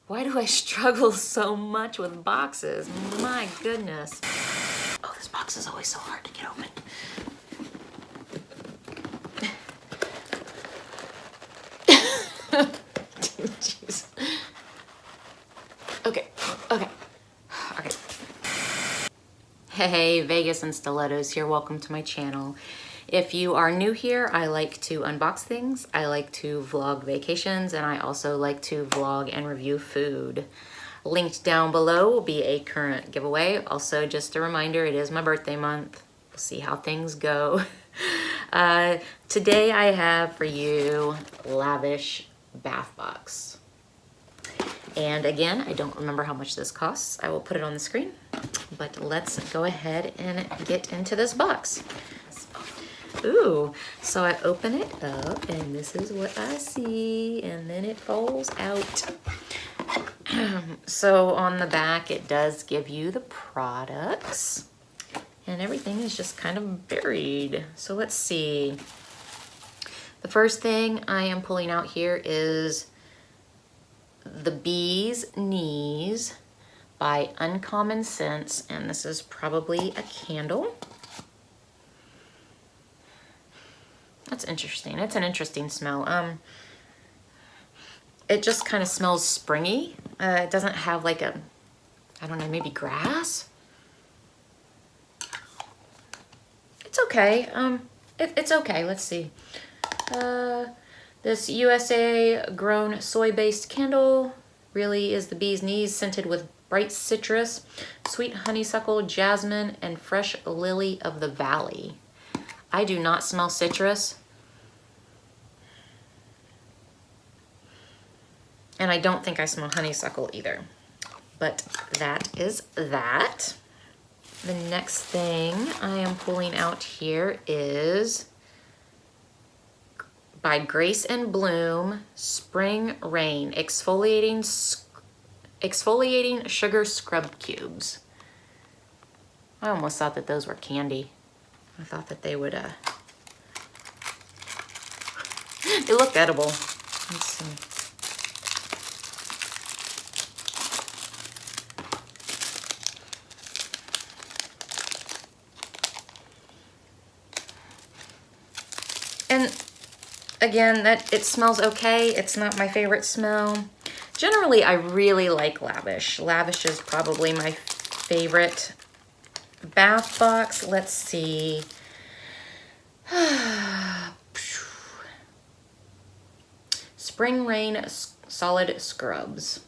Why do I struggle so much with boxes? My goodness. Oh, this box is always so hard to get open. Jeez. Okay. Hey, Vegas and Stilettos here. Welcome to my channel. If you are new here, I like to unbox things, I like to vlog vacations, and I also like to vlog and review food. Linked down below will be a current giveaway. Also, just a reminder, it is my birthday month. We'll see how things go. Today I have for you Lavish Bath Box. And again, I don't remember how much this costs. I will put it on the screen, but let's go ahead and get into this box. Ooh, so I open it up and this is what I see, and then it falls out. So on the back, it does give you the products and everything is just kind of buried. So let's see. The first thing I am pulling out here is The Bee's Knees by Uncommon Scents, and this is probably a candle. That's interesting. It's an interesting smell. It just kind of smells springy. It doesn't have like a, I don't know, maybe grass? It's okay. It's okay. Let's see. This USA grown soy-based candle really is the bee's knees, scented with bright citrus, sweet honeysuckle, jasmine, and fresh lily of the valley. I do not smell citrus. And I don't think I smell honeysuckle either. But that is that. The next thing I am pulling out here is by Grace and Bloom, Spring Rain Exfoliating Sugar Scrub Cubes. I almost thought that those were candy. I thought that they would, they look edible. Let's see. And again, that it smells okay. It's not my favorite smell. Generally, I really like Lavish. Lavish is probably my favorite bath box. Let's see. Spring Rain Solid Scrubs.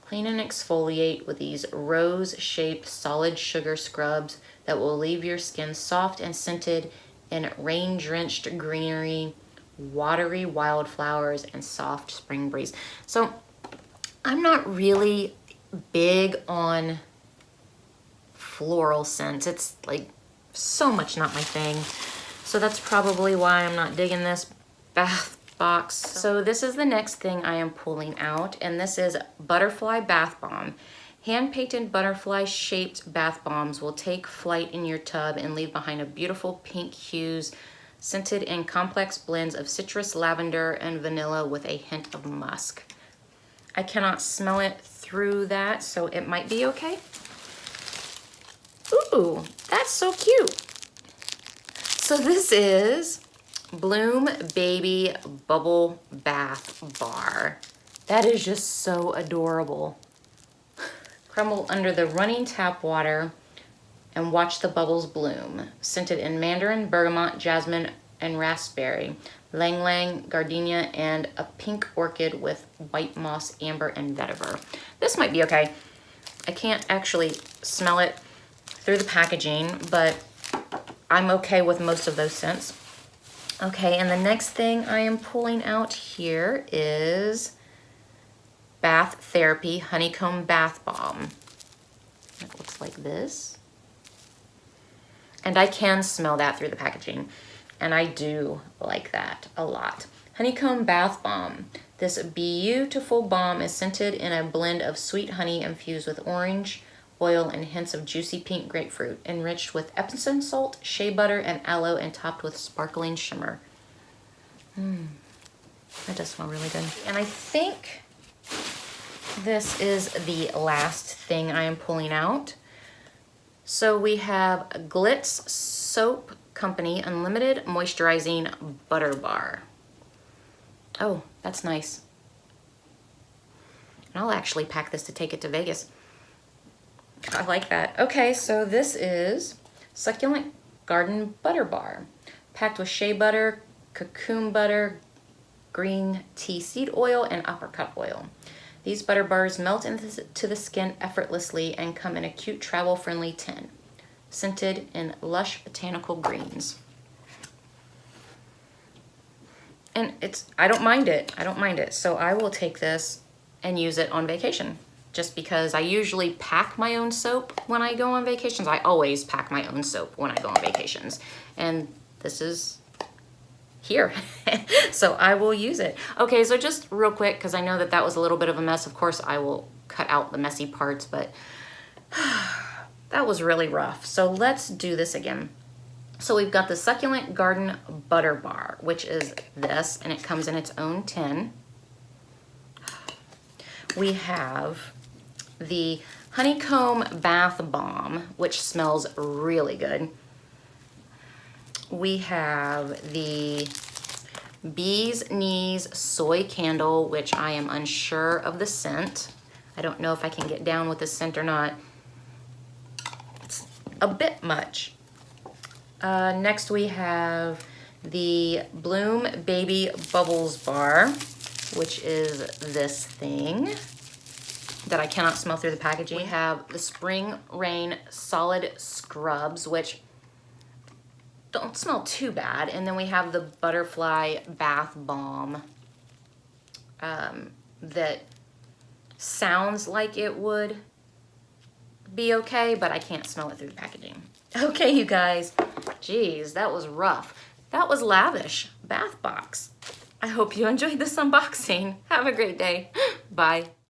Clean and exfoliate with these rose-shaped solid sugar scrubs that will leave your skin soft and scented in rain-drenched greenery, watery wildflowers, and soft spring breeze. So I'm not really big on floral scents. It's like so much not my thing. So that's probably why I'm not digging this bath box. So this is the next thing I am pulling out, and this is Butterfly Bath Bomb. Hand-painted butterfly-shaped bath bombs will take flight in your tub and leave behind a beautiful pink hues, scented in complex blends of citrus, lavender, and vanilla with a hint of musk. I cannot smell it through that, so it might be okay. Ooh, that's so cute. So this is Bloom Baby Bubble Bath Bar. That is just so adorable. Crumble under the running tap water and watch the bubbles bloom. Scented in mandarin, bergamot, jasmine, and raspberry, lang lang, gardenia, and a pink orchid with white moss, amber, and vetiver. This might be okay. I can't actually smell it through the packaging, but I'm okay with most of those scents. Okay, and the next thing I am pulling out here is Bath Therapy Honeycomb Bath Bomb. It looks like this. And I can smell that through the packaging, and I do like that a lot. Honeycomb Bath Bomb. This beautiful balm is scented in a blend of sweet honey infused with orange oil and hints of juicy pink grapefruit, enriched with Epsom salt, shea butter, and aloe, and topped with sparkling shimmer. That does smell really good. And I think This is the last thing I am pulling out. So we have Glitz Soap Company Unlimited Moisturizing Butter Bar. Oh, that's nice. And I'll actually pack this to take it to Vegas. I like that. Okay, so this is Succulent Garden Butter Bar, packed with shea butter, cocoon butter, green tea seed oil, and apricot oil. These butter bars melt into the skin effortlessly and come in a cute travel-friendly tin, scented in lush botanical greens. And I don't mind it. I don't mind it. So I will take this and use it on vacation, just because I usually pack my own soap when I go on vacations. I always pack my own soap when I go on vacations. And this is here. So I will use it. Okay, so just real quick, because I know that that was a little bit of a mess. Of course, I will cut out the messy parts, but that was really rough. So let's do this again. So we've got the Succulent Garden Butter Bar, which is this, and it comes in its own tin. We have the Honeycomb Bath Bomb, which smells really good. We have the Bee's Knees Soy Candle, which I am unsure of the scent. I don't know if I can get down with the scent or not. It's a bit much. Next we have the Bloom Baby Bubbles Bar, which is this thing that I cannot smell through the packaging. We have the Spring Rain Solid Scrubs, which don't smell too bad. And then we have the Butterfly Bath Bomb that sounds like it would be okay, but I can't smell it through the packaging. Okay, you guys, geez, that was rough. That was Lavish Bath Box. I hope you enjoyed this unboxing. Have a great day. Bye.